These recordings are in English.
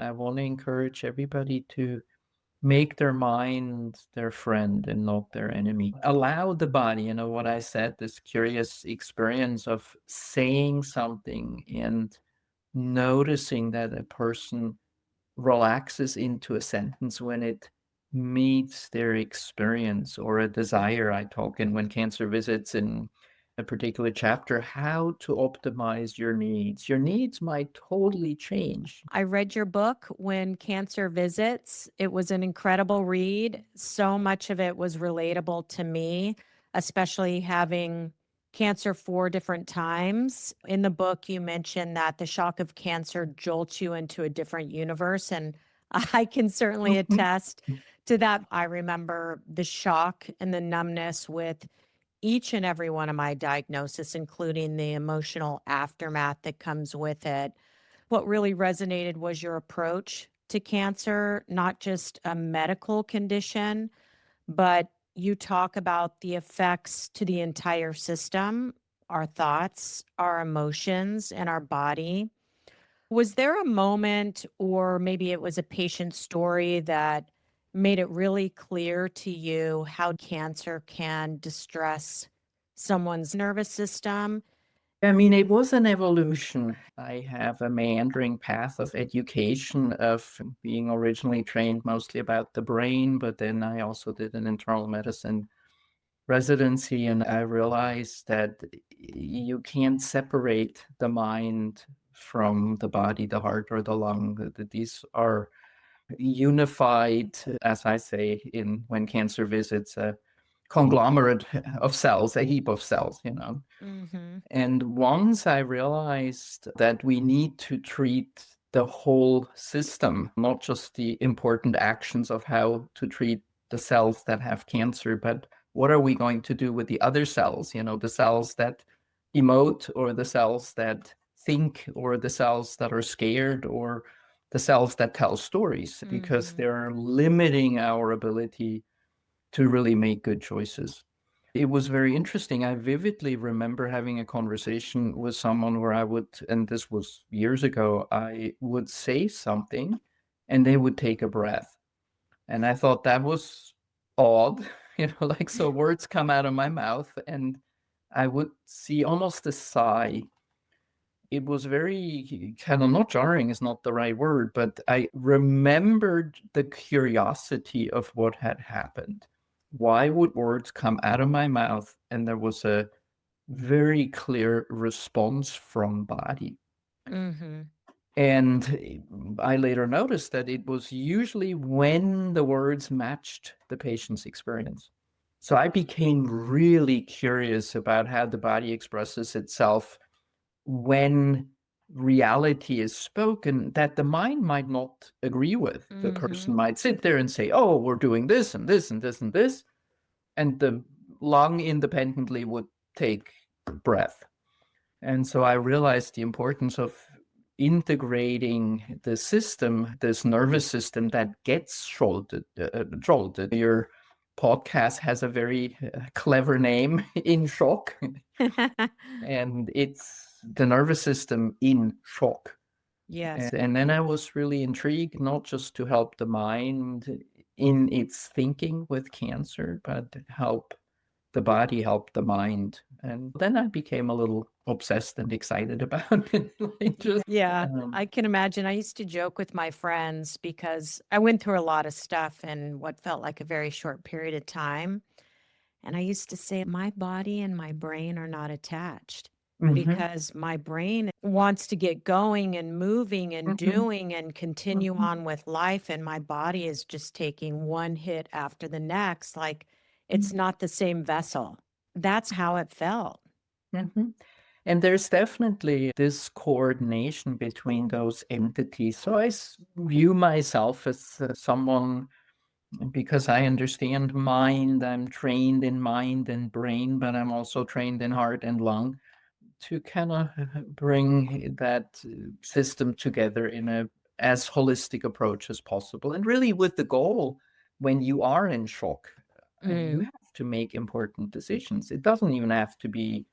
I want to encourage everybody to make their mind their friend and not their enemy. Allow the body, what I said, this curious experience of saying something and noticing that a person relaxes into a sentence when it meets their experience or a desire. I talk in When Cancer Visits in a particular chapter how to optimize your needs. Your needs might totally change. I read your book, When Cancer Visits. It was an incredible read. So much of it was relatable to me, especially having cancer 4 different times. In the book, you mentioned that the shock of cancer jolts you into a different universe. And I can certainly Mhm. attest to that. I remember the shock and the numbness with each and every one of my diagnoses, including the emotional aftermath that comes with it. What really resonated was your approach to cancer, not just a medical condition, but you talk about the effects to the entire system, our thoughts, our emotions, and our body. Was there a moment, or maybe it was a patient story, that made it really clear to you how cancer can distress someone's nervous system? I mean, it was an evolution. I have a meandering path of education of being originally trained mostly about the brain, but then I also did an internal medicine residency, and I realized that you can't separate the mind from the body, the heart, or the lung. That these are unified, as I say in When Cancer Visits, a conglomerate of cells, a heap of cells. Hmm. And once I realized that we need to treat the whole system, not just the important actions of how to treat the cells that have cancer, but what are we going to do with the other cells, the cells that emote, or the cells that think, or the cells that are scared, or the cells that tell stories, because Hmm. they're limiting our ability to really make good choices. It was very interesting. I vividly remember having a conversation with someone where I would, and this was years ago, I would say something and they would take a breath. And I thought that was odd, like, so words come out of my mouth and I would see almost a sigh. It was very kind of, not jarring is not the right word, but I remembered the curiosity of what had happened. Why would words come out of my mouth? And there was a very clear response from body. Hmm. And I later noticed that it was usually when the words matched the patient's experience. So I became really curious about how the body expresses itself when reality is spoken that the mind might not agree with. The person Hmm. might sit there and say, oh, we're doing this and this and this and this. And the lung independently would take breath. And so I realized the importance of integrating the system, this nervous system that gets jolted. Your podcast has a very clever name, In Shock, and it's the nervous system in shock. Yes. And then I was really intrigued, not just to help the mind in its thinking with cancer, but help the body, help the mind. And then I became a little obsessed and excited about it. Like just, Yeah, um, I can imagine. I used to joke with my friends because I went through a lot of stuff in what felt like a very short period of time. And I used to say, my body and my brain are not attached mhm, because my brain wants to get going and moving and mhm, doing and continue mhm, on with life. And my body is just taking one hit after the next. Like it's mhm, not the same vessel. That's how it felt. mhm. And there's definitely this coordination between those entities. So view myself as someone, because I understand mind, I'm trained in mind and brain, but I'm also trained in heart and lung, to kind of bring that system together in a as holistic approach as possible, and really with the goal, when you are in shock, you Mm, have to make important decisions. It doesn't even have to be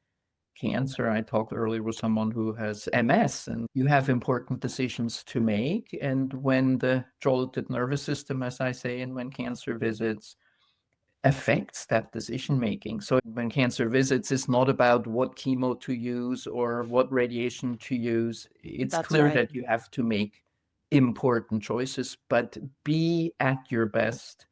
cancer. I talked earlier with someone who has MS, and you have important decisions to make. And when the jolted nervous system, as I say, and when cancer visits, affects that decision making. So when cancer visits, it's not about what chemo to use or what radiation to use. It's That's clear right. that you have to make important choices, but be at your best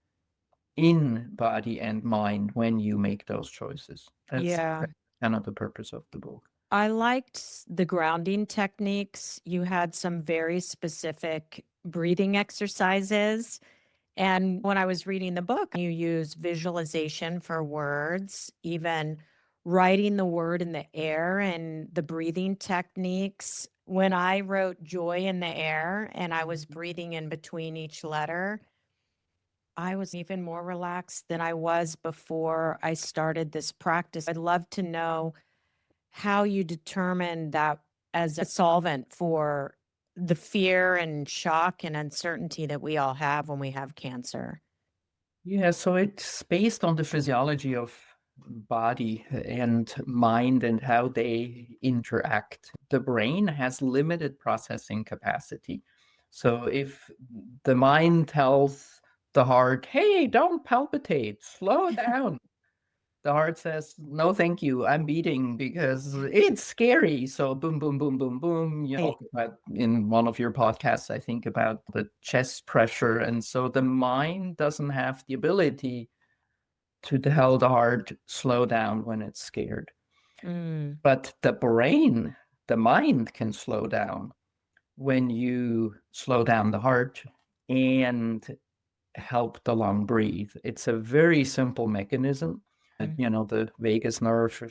in body and mind when you make those choices. That's Yeah. kind of the purpose of the book. I liked the grounding techniques. You had some very specific breathing exercises. And when I was reading the book, you use visualization for words, even writing the word in the air and the breathing techniques. When I wrote joy in the air and I was breathing in between each letter, I was even more relaxed than I was before I started this practice. I'd love to know how you determine that as a solvent for the fear and shock and uncertainty that we all have when we have cancer. Yeah, so it's based on the physiology of body and mind and how they interact. The brain has limited processing capacity. So if the mind tells the heart, hey, don't palpitate, slow down. The heart says, no, thank you. I'm beating because it's scary. So boom, boom, boom, boom, boom. You Right. talk about in one of your podcasts, I think, about the chest pressure. And so the mind doesn't have the ability to tell the heart, slow down when it's scared. Mm, But the brain, the mind can slow down when you slow down the heart and help the lung breathe. It's a very simple mechanism. mm, The vagus nerve,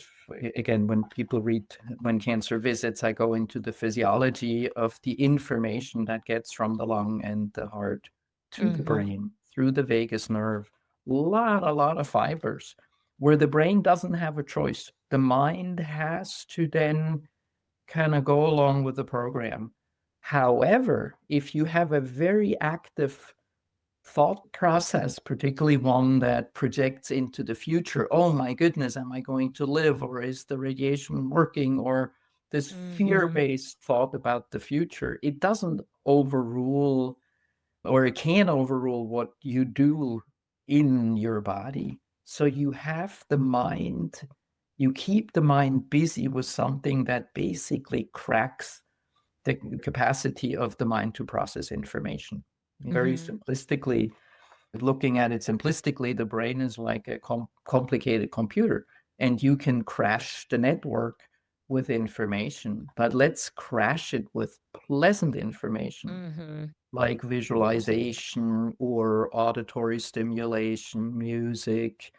again, when people read When Cancer Visits, I go into the physiology of the information that gets from the lung and the heart to the mhm, brain through the vagus nerve. A lot of fibers where the brain doesn't have a choice. The mind has to then kind of go along with the program. However, if you have a very active thought process, particularly one that projects into the future. Oh my goodness, am I going to live? Or is the radiation working? Or this fear mhm, based thought about the future, it doesn't overrule or it can overrule what you do in your body. So you have the mind, you keep the mind busy with something that basically cracks the capacity of the mind to process information. Very mhm, simplistically, looking at it simplistically, the brain is like a complicated computer, and you can crash the network with information, but let's crash it with pleasant information mhm. like visualization or auditory stimulation, music,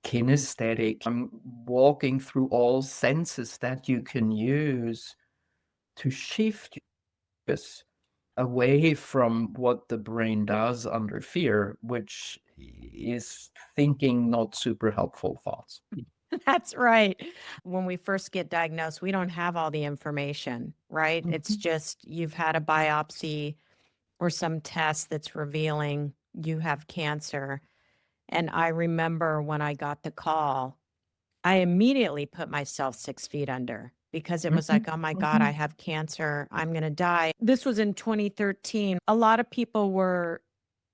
kinesthetic. I'm walking through all senses that you can use to shift focus away from what the brain does under fear, which is thinking not super helpful thoughts. That's right. When we first get diagnosed, we don't have all the information, right? It's Mhm, just you've had a biopsy or some test that's revealing you have cancer. And I remember when I got the call, I immediately put myself 6 feet under because it was mhm, like, oh my God, I mhm, have cancer. I'm going to die. This was in 2013. A lot of people were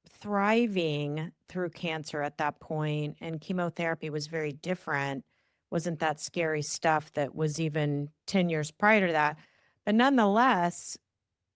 thriving through cancer at that point, and chemotherapy was very different. Wasn't that scary stuff that was even 10 years prior to that. But nonetheless,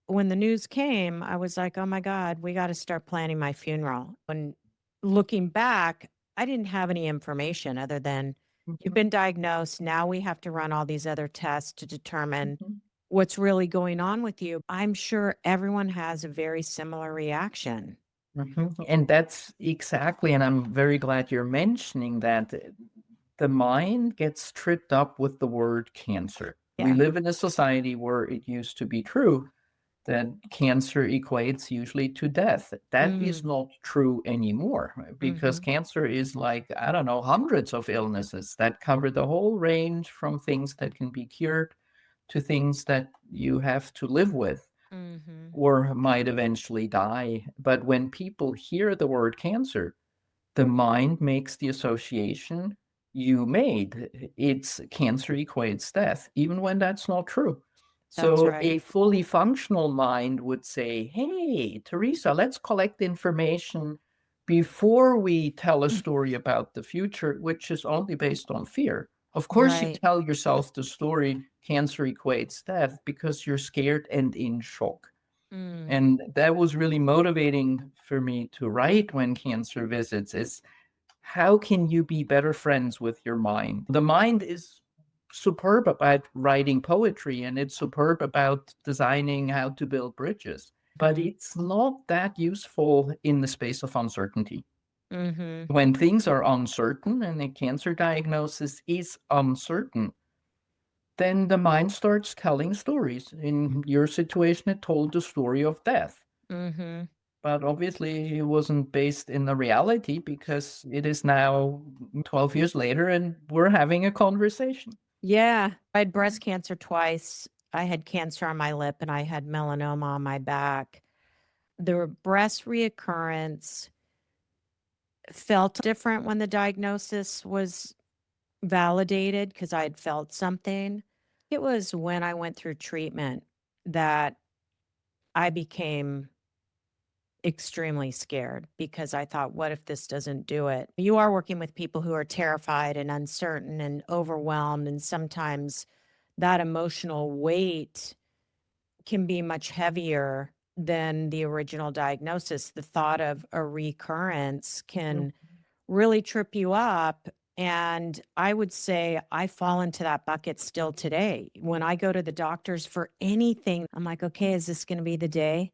when the news came, I was like, oh my God, we got to start planning my funeral. And looking back, I didn't have any information other than you've mhm, been diagnosed. Now we have to run all these other tests to determine mhm, what's really going on with you. I'm sure everyone has a very similar reaction. mhm. And that's exactly, and I'm very glad you're mentioning that the mind gets tripped up with the word cancer. We Yeah. live in a society where it used to be true that cancer equates usually to death. That is Mm, not true anymore because mhm, cancer is like, I don't know, hundreds of illnesses that cover the whole range from things that can be cured to things that you have to live with mhm, or might eventually die. But when people hear the word cancer, the mind makes the association you made. It's cancer equates death, even when that's not true. That's So right. a fully functional mind would say, hey, Teresa, let's collect information before we tell a story about the future, which is only based on fear. Of course, you Right. tell yourself the story, cancer equates death, because you're scared and in shock. Mm, And that was really motivating for me to write When Cancer Visits, is how can you be better friends with your mind? The mind is superb about writing poetry, and it's superb about designing how to build bridges, but it's not that useful in the space of uncertainty. mhm, When things are uncertain and a cancer diagnosis is uncertain, then the mind starts telling stories. In your situation, it told the story of death. mhm. But obviously, it wasn't based in the reality, because it is now 12 years later and we're having a conversation. Yeah, I had breast cancer twice. I had cancer on my lip and I had melanoma on my back. The breast reoccurrence felt different when the diagnosis was validated because I had felt something. It was when I went through treatment that I became extremely scared because I thought, what if this doesn't do it? You are working with people who are terrified and uncertain and overwhelmed. And sometimes that emotional weight can be much heavier than the original diagnosis. The thought of a recurrence can really trip you up. And I would say I fall into that bucket still today. When I go to the doctors for anything, I'm like, okay, is this going to be the day?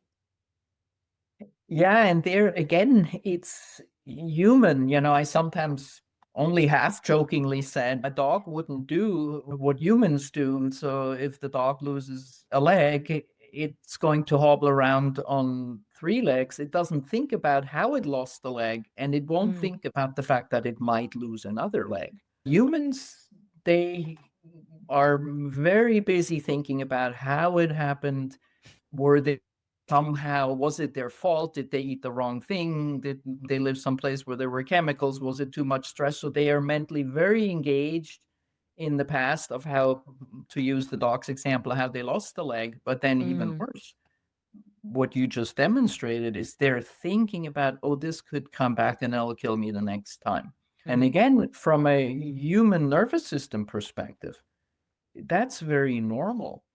Yeah, and there again, it's human. I sometimes only half jokingly said a dog wouldn't do what humans do. So if the dog loses a leg, it's going to hobble around on three legs. It doesn't think about how it lost the leg, and it won't Mm, think about the fact that it might lose another leg. Humans, they are very busy thinking about how it happened. Were they somehow, was it their fault? Did they eat the wrong thing? Did they live someplace where there were chemicals? Was it too much stress? So they are mentally very engaged in the past of how, to use the dog's example, how they lost the leg. But then even mm, worse, what you just demonstrated is they're thinking about, oh, this could come back and it'll kill me the next time. And mm, again, from a human nervous system perspective, that's very normal.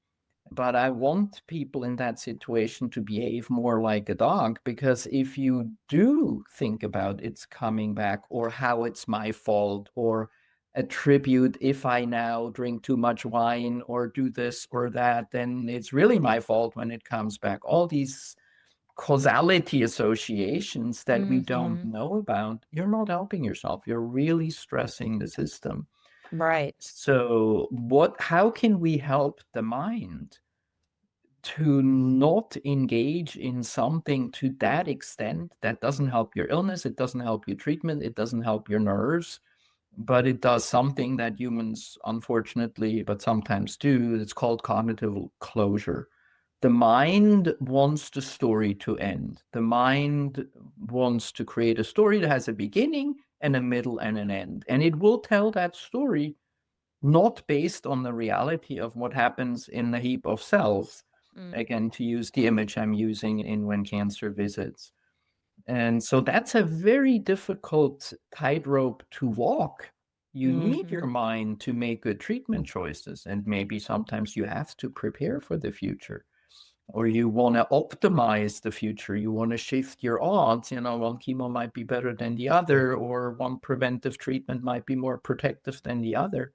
But I want people in that situation to behave more like a dog, because if you do think about it's coming back, or how it's my fault, or attribute, if I now drink too much wine or do this or that, then it's really my fault when it comes back. All these causality associations that we don't mhm. know about, you're not helping yourself. You're really stressing the system. Right. So, how can we help the mind to not engage in something to that extent that doesn't help your illness, it doesn't help your treatment, it doesn't help your nerves, but it does something that humans, unfortunately, but sometimes do. It's called cognitive closure. The mind wants the story to end. The mind wants to create a story that has a beginning and a middle and an end. And it will tell that story not based on the reality of what happens in the heap of cells. Mm, Again, to use the image I'm using in When Cancer Visits. And so that's a very difficult tightrope to walk. You need mhm, your mind to make good treatment choices. And maybe sometimes you have to prepare for the future, or you want to optimize the future. You want to shift your odds. One chemo might be better than the other, or one preventive treatment might be more protective than the other.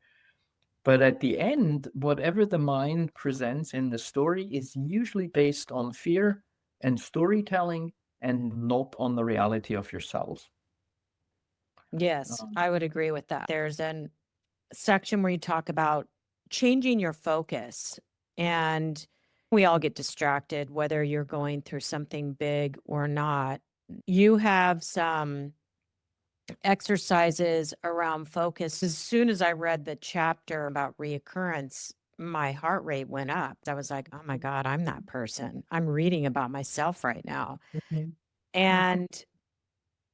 But at the end, whatever the mind presents in the story is usually based on fear and storytelling, and not on the reality of yourselves. Yes, Um, I would agree with that. There's an section where you talk about changing your focus, and we all get distracted whether you're going through something big or not. You have some exercises around focus. As soon as I read the chapter about reoccurrence, my heart rate went up. I was like, oh my God, I'm that person. I'm reading about myself right now. Mhm. And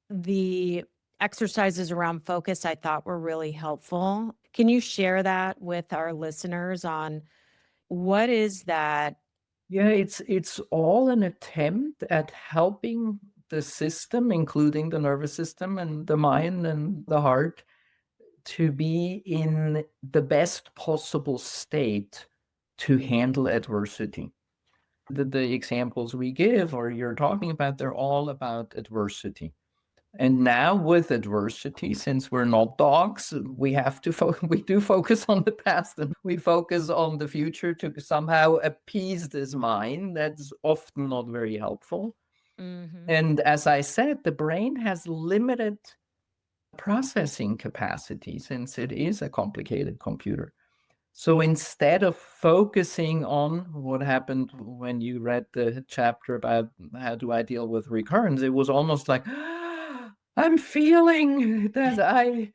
the exercises around focus I thought were really helpful. Can you share that with our listeners on what is that? Yeah, it's all an attempt at helping the system, including the nervous system and the mind and the heart, to be in the best possible state to handle adversity. The examples we give or you're talking about, they're all about adversity. And now with adversity, since we're not dogs, we have to we do focus on the past and we focus on the future to somehow appease this mind. That's often not very helpful. Mhm. And as I said, the brain has limited processing capacity since it is a complicated computer. So instead of focusing on what happened when you read the chapter about how do I deal with recurrence, it was almost like, I'm feeling that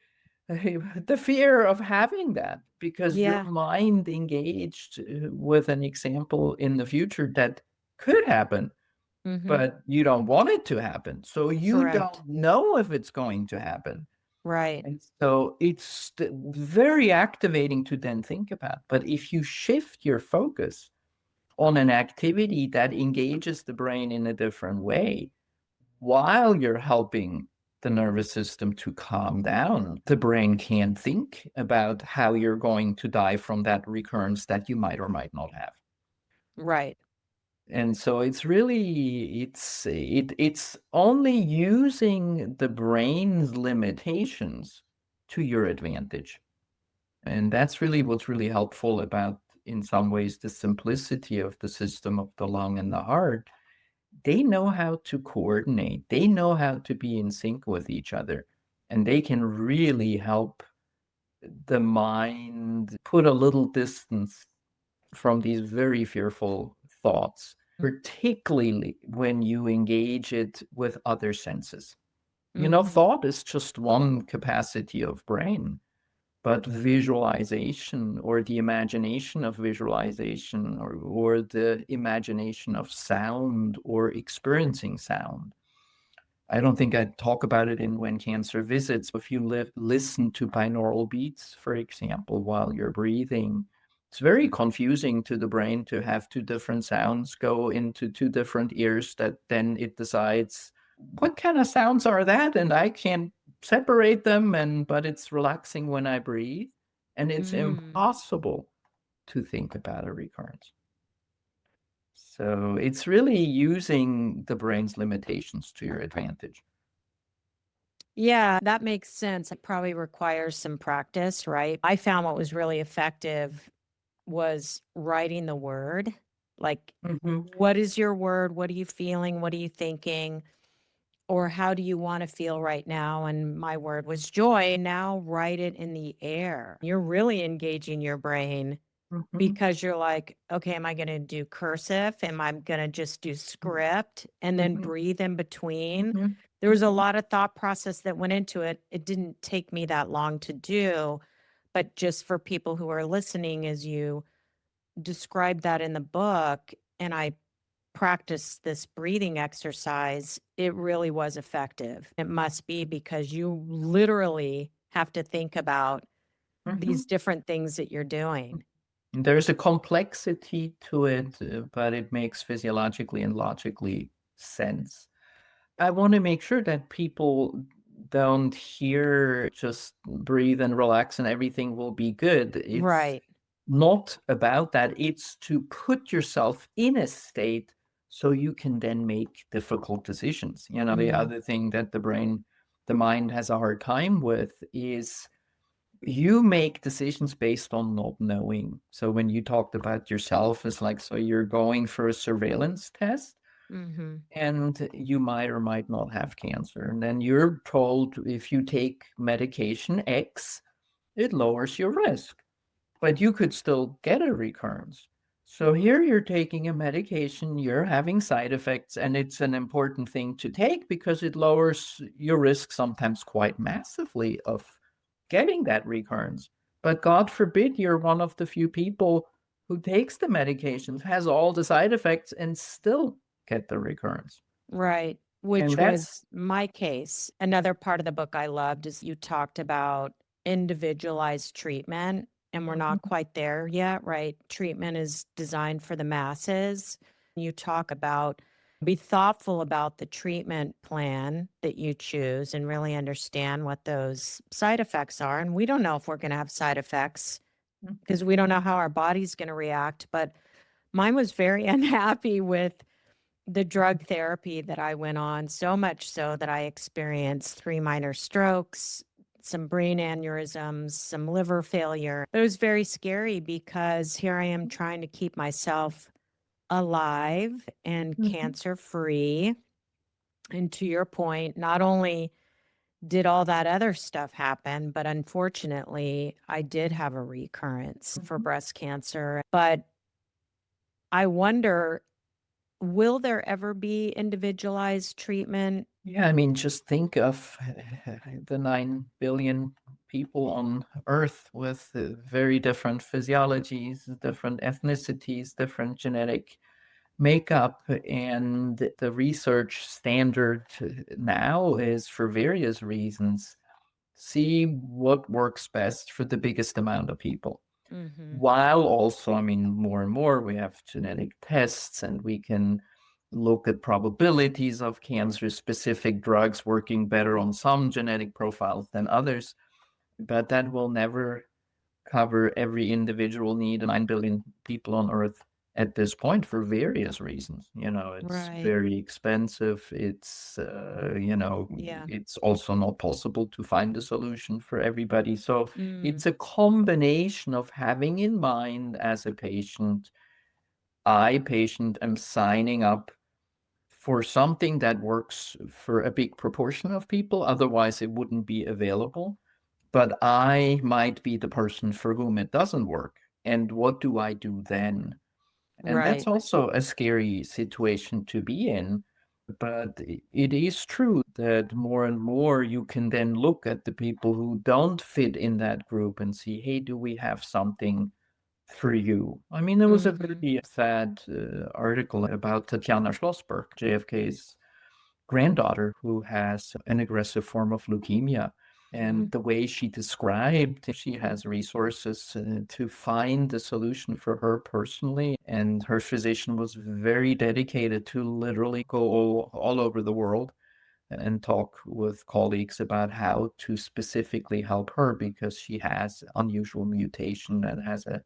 the fear of having that because your Yeah. mind engaged with an example in the future that could happen, Mhm. but you don't want it to happen. So you Correct. don't know if it's going to happen. Right. And so it's very activating to then think about. But if you shift your focus on an activity that engages the brain in a different way, while you're helping the nervous system to calm down, the brain can think about how you're going to die from that recurrence that you might or might not have. Right. And so it's really it's only using the brain's limitations to your advantage. And that's really what's really helpful about, in some ways, the simplicity of the system of the lung and the heart. They know how to coordinate, they know how to be in sync with each other, and they can really help the mind put a little distance from these very fearful thoughts, particularly when you engage it with other senses. Mhm. Thought is just one capacity of brain, but visualization or the imagination of visualization or the imagination of sound or experiencing sound. I don't think I talk about it in When Cancer Visits. If you listen to binaural beats, for example, while you're breathing, it's very confusing to the brain to have two different sounds go into two different ears that then it decides what kind of sounds are that, and I can't separate them, and but it's relaxing when I breathe, and it's Mm. impossible to think about a recurrence. So it's really using the brain's limitations to your advantage. Yeah, that makes sense. It probably requires some practice, right? I found what was really effective was writing the word. Like, Mhm, what is your word? What are you feeling? What are you thinking? Or how do you want to feel right now? And my word was joy. Now write it in the air. You're really engaging your brain mhm, because you're like, okay, am I going to do cursive? Am I going to just do mhm, script and then mhm, breathe in between? mhm, There was a mhm, lot of thought process that went into it. It didn't take me that long to do, but just for people who are listening, as you described that in the book, and I practiced this breathing exercise, it really was effective. It must be because you literally have to think about mhm. these different things that you're doing. There's a complexity to it, but it makes physiologically and logically sense. I want to make sure that people don't hear just breathe and relax and everything will be good. It's Right. not about that. It's to put yourself in a state so you can then make difficult decisions. The Mm. other thing that the mind has a hard time with is you make decisions based on not knowing. So when you talked about yourself, it's like, so you're going for a surveillance test Mhm. and you might or might not have cancer. And then you're told if you take medication X, it lowers your risk, but you could still get a recurrence. So here you're taking a medication, you're having side effects, and it's an important thing to take because it lowers your risk sometimes quite massively of getting that recurrence. But God forbid you're one of the few people who takes the medications, has all the side effects, and still get the recurrence. Right. which And that's was my case. Another part of the book I loved is you talked about individualized treatment, and we're not Mhm. quite there yet, right? Treatment is designed for the masses. You talk about be thoughtful about the treatment plan that you choose and really understand what those side effects are. And we don't know if we're going to have side effects because we don't know how our body's going to react. But mine was very unhappy with the drug therapy that I went on, so much so that I experienced 3 minor strokes, some brain aneurysms, some liver failure. It was very scary because here I am trying to keep myself alive and Mhm. cancer free. And to your point, not only did all that other stuff happen, but unfortunately, I did have a recurrence for Mhm. breast cancer. But I wonder, will there ever be individualized treatment? Yeah, I mean, just think of the 9 billion people on Earth with very different physiologies, different ethnicities, different genetic makeup. And the research standard now is for various reasons see what works best for the biggest amount of people. Mhm. While also, I mean, more and more we have genetic tests and we can look at probabilities of cancer specific drugs working better on some genetic profiles than others, but that will never cover every individual need 9 billion people on earth at this point for various reasons. It's Right. very expensive. Yeah. It's also not possible to find a solution for everybody. So Mm. it's a combination of having in mind as a patient, am signing up for something that works for a big proportion of people. Otherwise, it wouldn't be available. But I might be the person for whom it doesn't work. And what do I do then? And that's Right. also a scary situation to be in. But it is true that more and more you can then look at the people who don't fit in that group and see, hey, do we have something for you? I mean, there was a Mhm. very sad article about Tatiana Schlossberg, JFK's granddaughter, who has an aggressive form of leukemia. And the way she described, she has resources to find a solution for her personally. And her physician was very dedicated to literally go all over the world and talk with colleagues about how to specifically help her because she has unusual mutation that has a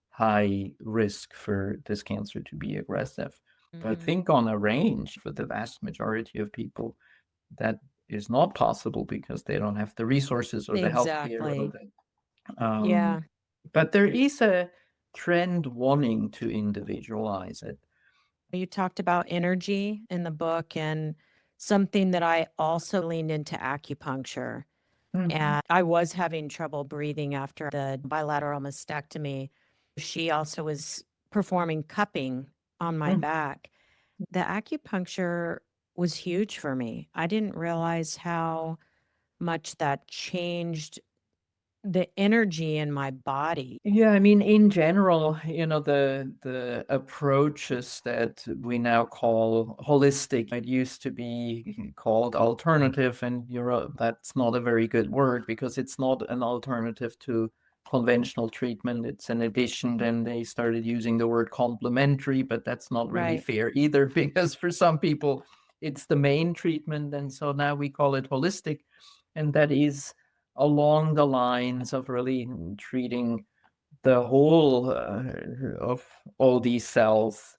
high risk for this cancer to be aggressive. But Mhm. think on a range for the vast majority of people, that is not possible because they don't have the resources or the healthcare or Exactly. um, Yeah. but there is a trend wanting to individualize it. You talked about energy in the book, and something that I also leaned into acupuncture. Mhm. And I was having trouble breathing after the bilateral mastectomy. She also was performing cupping on my Mm. back. The acupuncture was huge for me. I didn't realize how much that changed the energy in my body. Yeah, I mean, in general, the approaches that we now call holistic, it used to be called alternative, and that's not a very good word because it's not an alternative to conventional treatment. It's an addition. Then they started using the word complementary, but that's not really Right. fair either because for some people it's the main treatment, and so now we call it holistic, and that is along the lines of really treating the whole of all these cells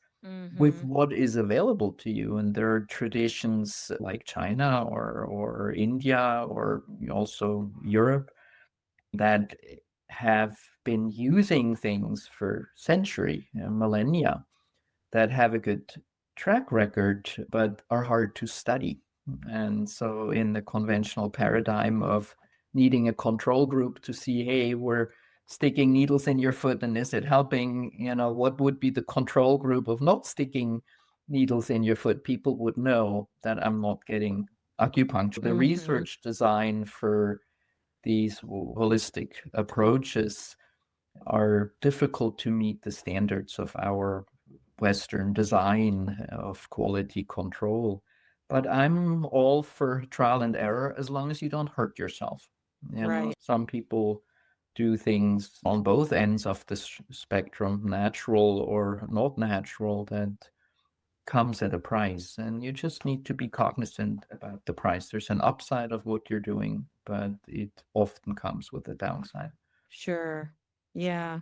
with Mhm. what is available to you. And there are traditions like China or India or also Europe that have been using things for century, millennia, that have a good track record but are hard to study. And so, in the conventional paradigm of needing a control group to see, hey, we're sticking needles in your foot and is it helping? What would be the control group of not sticking needles in your foot? People would know that I'm not getting acupuncture. The Mhm. research design for these holistic approaches are difficult to meet the standards of our Western design of quality control. But I'm all for trial and error as long as you don't hurt yourself. You know, Right. some people do things on both ends of the spectrum, natural or not natural, that comes at a price. And you just need to be cognizant about the price. There's an upside of what you're doing, but it often comes with a downside. Sure. Yeah.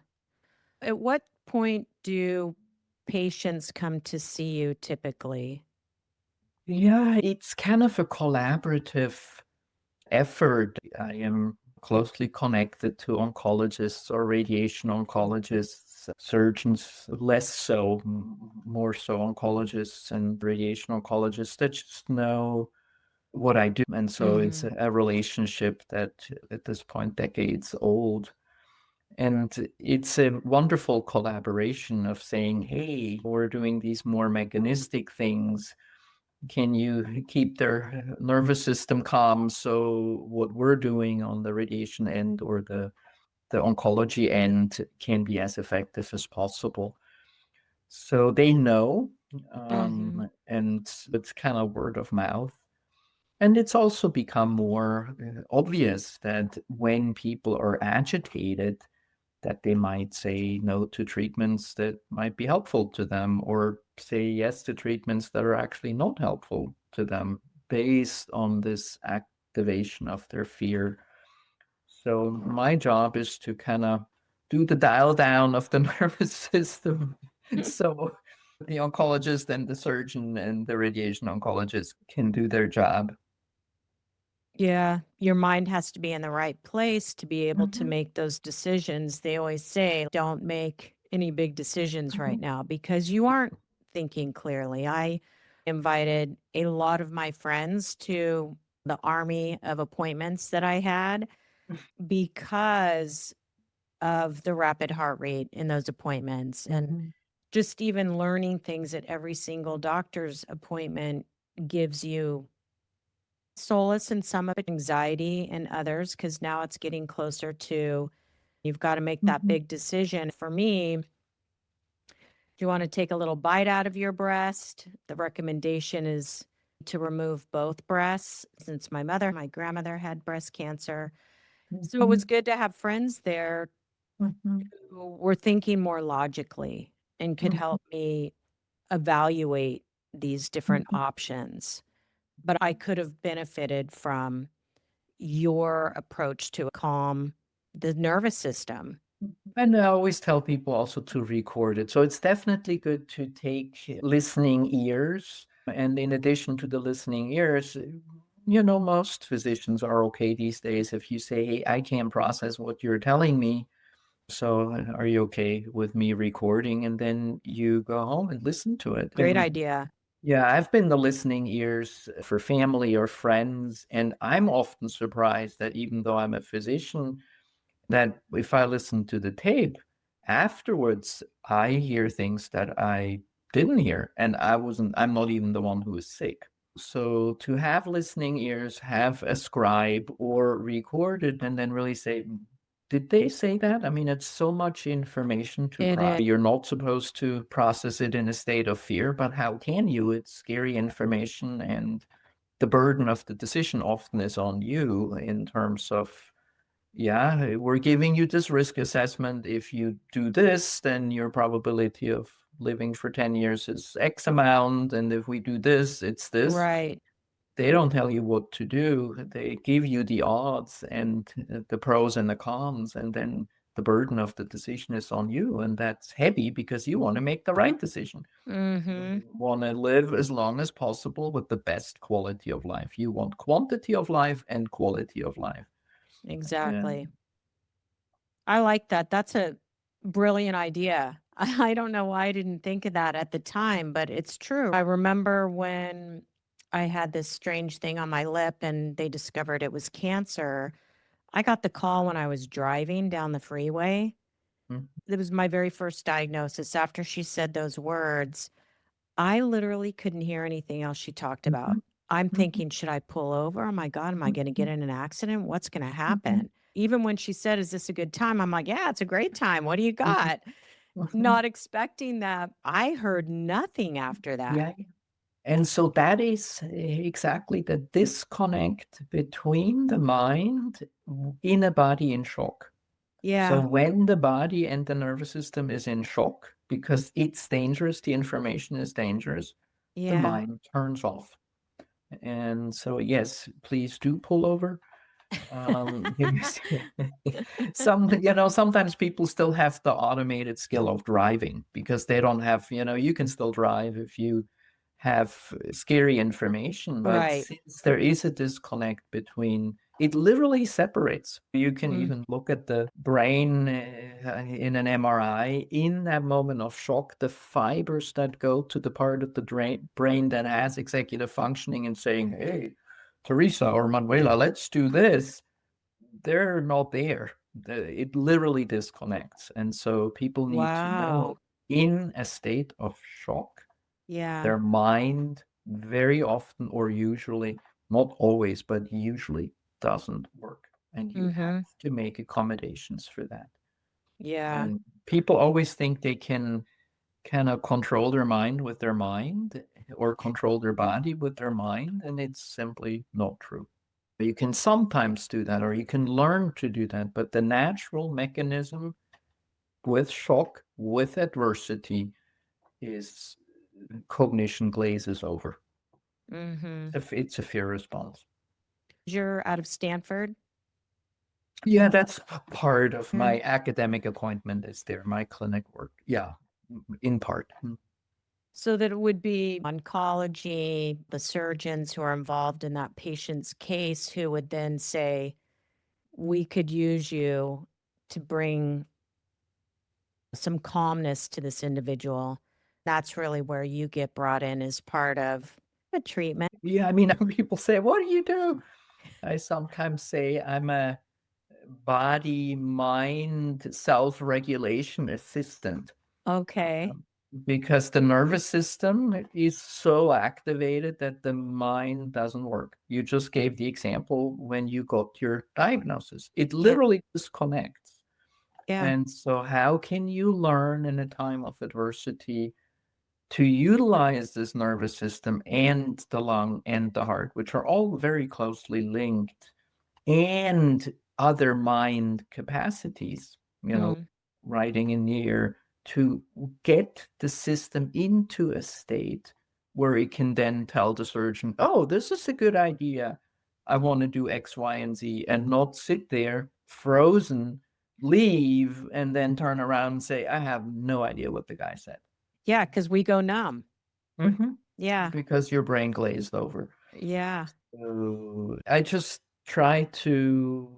At what point do patients come to see you typically? Yeah, it's kind of a collaborative effort. I am closely connected to oncologists or radiation oncologists, surgeons, less so, more so oncologists and radiation oncologists that just know what I do. And so it's Mhm. a relationship that at this point, decades old. And it's a wonderful collaboration of saying, hey, we're doing these more mechanistic things. Can you keep their nervous system calm? So what we're doing on the radiation end or the oncology end can be as effective as possible. So they know, Mhm. and it's kind of word of mouth. And it's also become more obvious that when people are agitated, that they might say no to treatments that might be helpful to them or say yes to treatments that are actually not helpful to them based on this activation of their fear. So my job is to kind of do the dial down of the nervous system. So the oncologist and the surgeon and the radiation oncologist can do their job. Yeah, your mind has to be in the right place to be able to Mhm, make those decisions. They always say, don't make any big decisions right mhm, now because you aren't thinking clearly. I invited a lot of my friends to the army of appointments that I had because of the rapid heart rate in those appointments. And mhm, just even learning things at every single doctor's appointment gives you solace in some of it, anxiety in others, because now it's getting closer to you've got to make that mhm, big decision. For me, do you want to take a little bite out of your breast? The recommendation is to remove both breasts since my grandmother had breast cancer. So it was mhm, good to have friends there mhm, who were thinking more logically and could mhm, help me evaluate these different mhm. options. But I could have benefited from your approach to calm the nervous system. And I always tell people also to record it. So it's definitely good to take listening ears. And in addition to the listening ears, most physicians are okay these days if you say, hey, I can't process what you're telling me. So are you okay with me recording? And then you go home and listen to it. Great And idea. yeah, I've been the listening ears for family or friends. And I'm often surprised that even though I'm a physician, that if I listen to the tape afterwards, I hear things that I didn't hear, and I'm not even the one who is sick. So to have listening ears, have a scribe or record it and then really say, did they say that? I mean, it's so much information to It is. process. You're not supposed to process it in a state of fear, but how can you? It's scary information, and the burden of the decision often is on you in terms of, yeah, we're giving you this risk assessment. If you do this, then your probability of living for 10 years is X amount. And if we do this, it's this. Right. They don't tell you what to do. They give you the odds and the pros and the cons. And then the burden of the decision is on you. And that's heavy because you want to make the right decision. Mhm. You want to live as long as possible with the best quality of life. You want quantity of life and quality of life. Yeah. Exactly. I like that. That's a brilliant idea. I don't know why I didn't think of that at the time, but it's true. I remember when I had this strange thing on my lip and they discovered it was cancer. I got the call when I was driving down the freeway. Mhm. It was my very first diagnosis. After she said those words, I literally couldn't hear anything else she talked about. Mhm, I'm mhm, thinking, should I pull over? Oh my God, am I going to get mhm, in an accident? What's going to mhm, happen? Even when she said, is this a good time? I'm like, yeah, it's a great time. What do you mhm, got? mhm. Not expecting that. I heard nothing after that. Yeah, And so that is exactly the disconnect between the mind in a body in shock. So Yeah. when the body and the nervous system is in shock because it's dangerous, the information is dangerous, the Yeah. mind turns off. And so, yes, please do pull over. Because sometimes people still have the automated skill of driving because they don't have, you can still drive if you have scary information. But Right. since there is a disconnect between, it literally separates. You can Mm. even look at the brain in an MRI. In that moment of shock, the fibers that go to the part of the brain that has executive functioning and saying, hey, Teresa or Manuela, let's do this, they're not there. It literally disconnects. And so people need to know Wow. in a state of shock, Yeah. their mind very often or usually, not always, but usually doesn't work. And you have Mhm. to make accommodations for that. Yeah. And people always think they can kind of control their mind with their mind or control their body with their mind. And it's simply not true. You can sometimes do that, or you can learn to do that, but the natural mechanism with shock, with adversity, is cognition glazes over. Mhm. It's a fear response. You're out of Stanford? Yeah, that's part of Mm. my academic appointment is there, my clinic work. Yeah, in part. So that it would be oncology, the surgeons who are involved in that patient's case who would then say, "We could use you to bring some calmness to this individual." That's really where you get brought in as part of a treatment. Yeah, I mean, people say, what do you do? I sometimes say I'm a body mind self regulation assistant. Okay. Because the nervous system is so activated that the mind doesn't work. You just gave the example when you got your diagnosis. It Yeah. literally disconnects. Yeah. And so, how can you learn in a time of adversity to utilize this nervous system and the lung and the heart, which are all very closely linked, and other mind capacities, Mm. writing in the ear, to get the system into a state where it can then tell the surgeon, oh, this is a good idea. I want to do X, Y, and Z, and not sit there frozen, leave, and then turn around and say, I have no idea what the guy said. Yeah, because we go numb. Mhm. Yeah. Because your brain glazed over. Yeah. So I just try to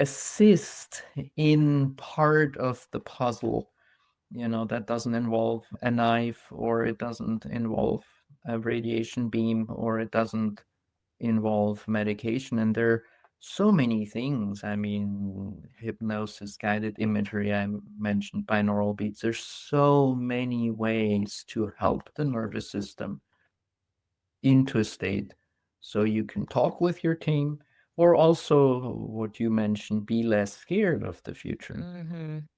assist in part of the puzzle, that doesn't involve a knife, or it doesn't involve a radiation beam, or it doesn't involve medication. And there are so many things. I mean, hypnosis, guided imagery, I mentioned binaural beats. There's so many ways to help the nervous system into a state so you can talk with your team, or also what you mentioned, be less scared of the future. Mhm.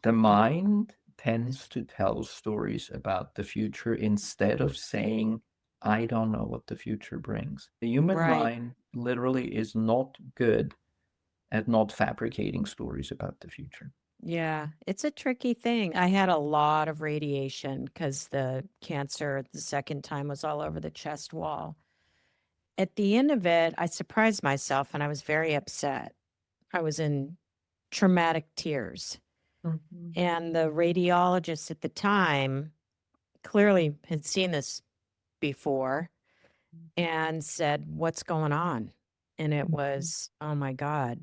The mind tends to tell stories about the future instead of saying, I don't know what the future brings. The human Right. mind literally is not good at not fabricating stories about the future. Yeah, it's a tricky thing. I had a lot of radiation because the cancer the second time was all over the chest wall. At the end of it, I surprised myself and I was very upset. I was in traumatic tears. Mhm. And the radiologist at the time clearly had seen this before and said, "What's going on?" And it Mhm. was, "Oh my God,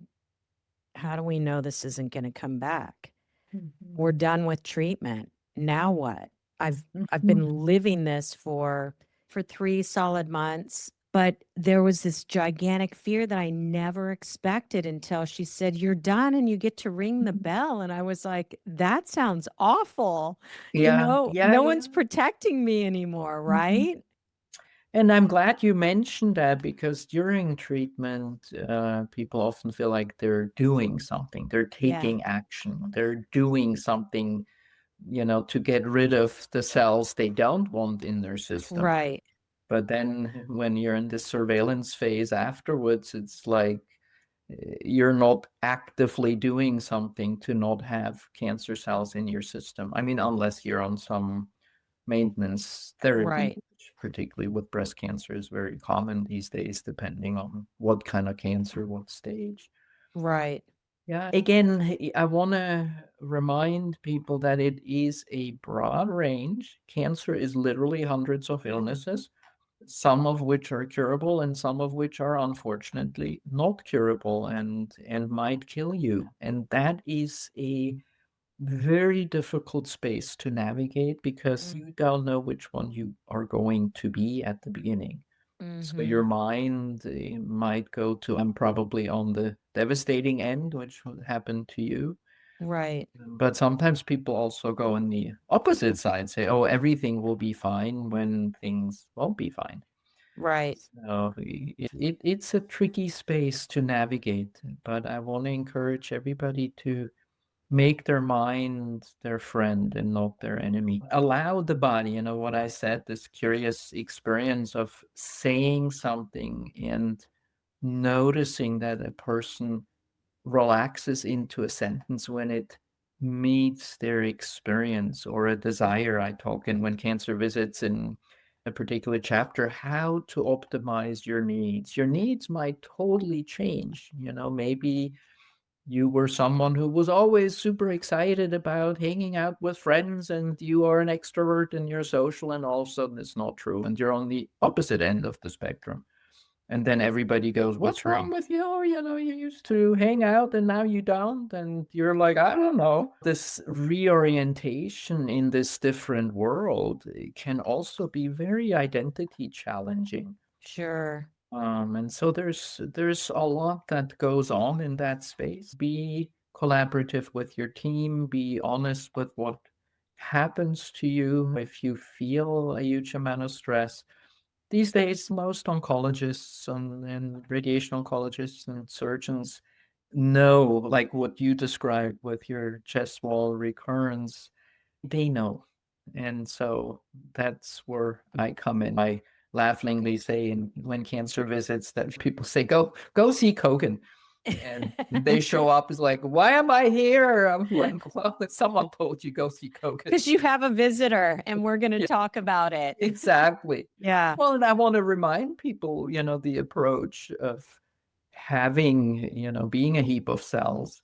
how do we know this isn't going to come back? Mhm. We're done with treatment. Now what? I've Mhm. been living this for 3 solid months, but there was this gigantic fear that I never expected until she said, "You're done and you get to ring the bell." And I was like, "That sounds awful." Yeah, yeah, No yeah. one's protecting me anymore, Mhm. right? And I'm glad you mentioned that because during treatment, people often feel like they're doing something, they're Yeah, taking action, they're doing something, to get rid of the cells they don't want in their system. right. But then when you're in the surveillance phase afterwards, it's like you're not actively doing something to not have cancer cells in your system. I mean, unless you're on some maintenance therapy, Right. which particularly with breast cancer is very common these days, depending on what kind of cancer, what stage. Right. Yeah, again, I want to remind people that it is a broad range. Cancer is literally hundreds of illnesses, some of which are curable and some of which are unfortunately not curable and might kill you. And that is a very difficult space to navigate because you don't know which one you are going to be at the beginning. So your Mm-hmm. mind might go to, I'm probably on the devastating end, which would happen to you. Right. But sometimes people also go on the opposite side, say, oh, everything will be fine when things won't be fine. Right. So it's a tricky space to navigate, but I want to encourage everybody to make their mind their friend and not their enemy. Allow the body, what I said, this curious experience of saying something and noticing that a person relaxes into a sentence when it meets their experience or a desire. I talk in When Cancer Visits in a particular chapter how to optimize your needs. Your needs might totally change. Maybe you were someone who was always super excited about hanging out with friends and you are an extrovert and you're social, and all of a sudden it's not true and you're on the opposite end of the spectrum. And then everybody goes, what's wrong with you? You used to hang out and now you don't. And you're like, I don't know. This reorientation in this different world can also be very identity challenging. Sure. And so there's a lot that goes on in that space. Be collaborative with your team, be honest with what happens to you if you feel a huge amount of stress. These days, most oncologists and radiation oncologists and surgeons know, like what you described with your chest wall recurrence, they know. And so that's where I come in. I laughingly say When Cancer Visits that people say, go see Kogan. And they show up is like, why am I here? I'm like, well, someone told you go see Kogan. Because you have a visitor and we're going to Yeah, talk about it. exactly. Yeah. Well, and I want to remind people, the approach of having, being a heap of cells.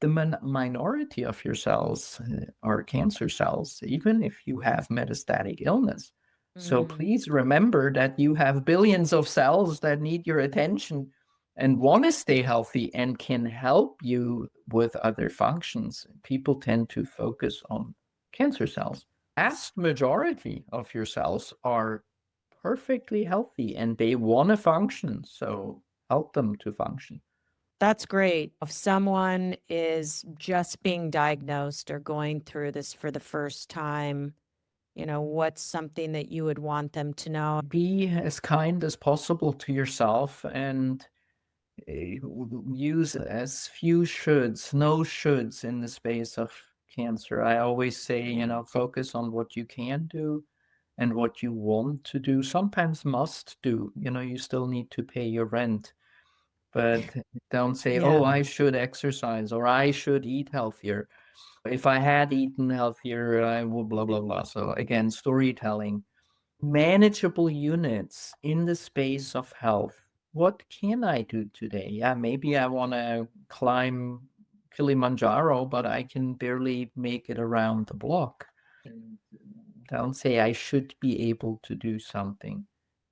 The minority of your cells are cancer cells, even if you have metastatic illness. So Mm, please remember that you have billions of cells that need your attention and want to stay healthy and can help you with other functions. People tend to focus on cancer cells. Vast majority of your cells are perfectly healthy and they want to function. So help them to function. that's great. If someone is just being diagnosed or going through this for the first time, what's something that you would want them to know? Be as kind as possible to yourself and use as few shoulds, no shoulds in the space of cancer. I always say, focus on what you can do and what you want to do, sometimes must do. You still need to pay your rent, but don't say, Yeah. oh, I should exercise or I should eat healthier. If I had eaten healthier, I would blah, blah, blah. So again, storytelling, manageable units in the space of health. What can I do today? Yeah, maybe I want to climb Kilimanjaro, but I can barely make it around the block. And don't say I should be able to do something.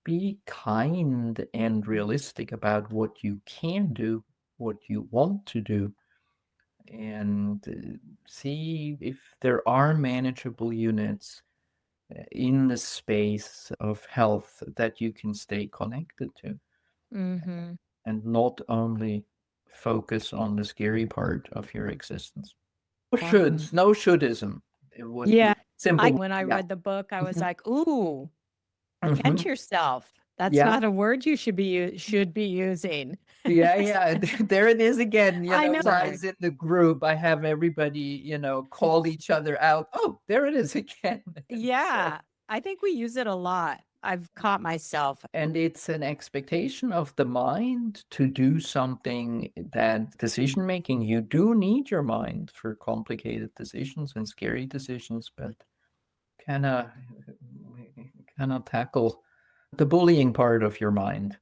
Be kind and realistic about what you can do, what you want to do, and see if there are manageable units in the space of health that you can stay connected to Mm-hmm. and not only focus on the scary part of your existence. No Awesome. shoulds, no shouldism. It would Yeah. be simple. When I Yeah. read the book, I was Mhm. like, ooh, catch Mhm. yourself. That's Yeah. not a word you should be using. Yeah, yeah. There it is again. I know. Guys in the group, I have everybody, call each other out. Oh, there it is again. And so, Yeah. I think we use it a lot. I've caught myself. And it's an expectation of the mind to do something that decision making, you do need your mind for complicated decisions and scary decisions, but cannot cannot tackle the bullying part of your mind.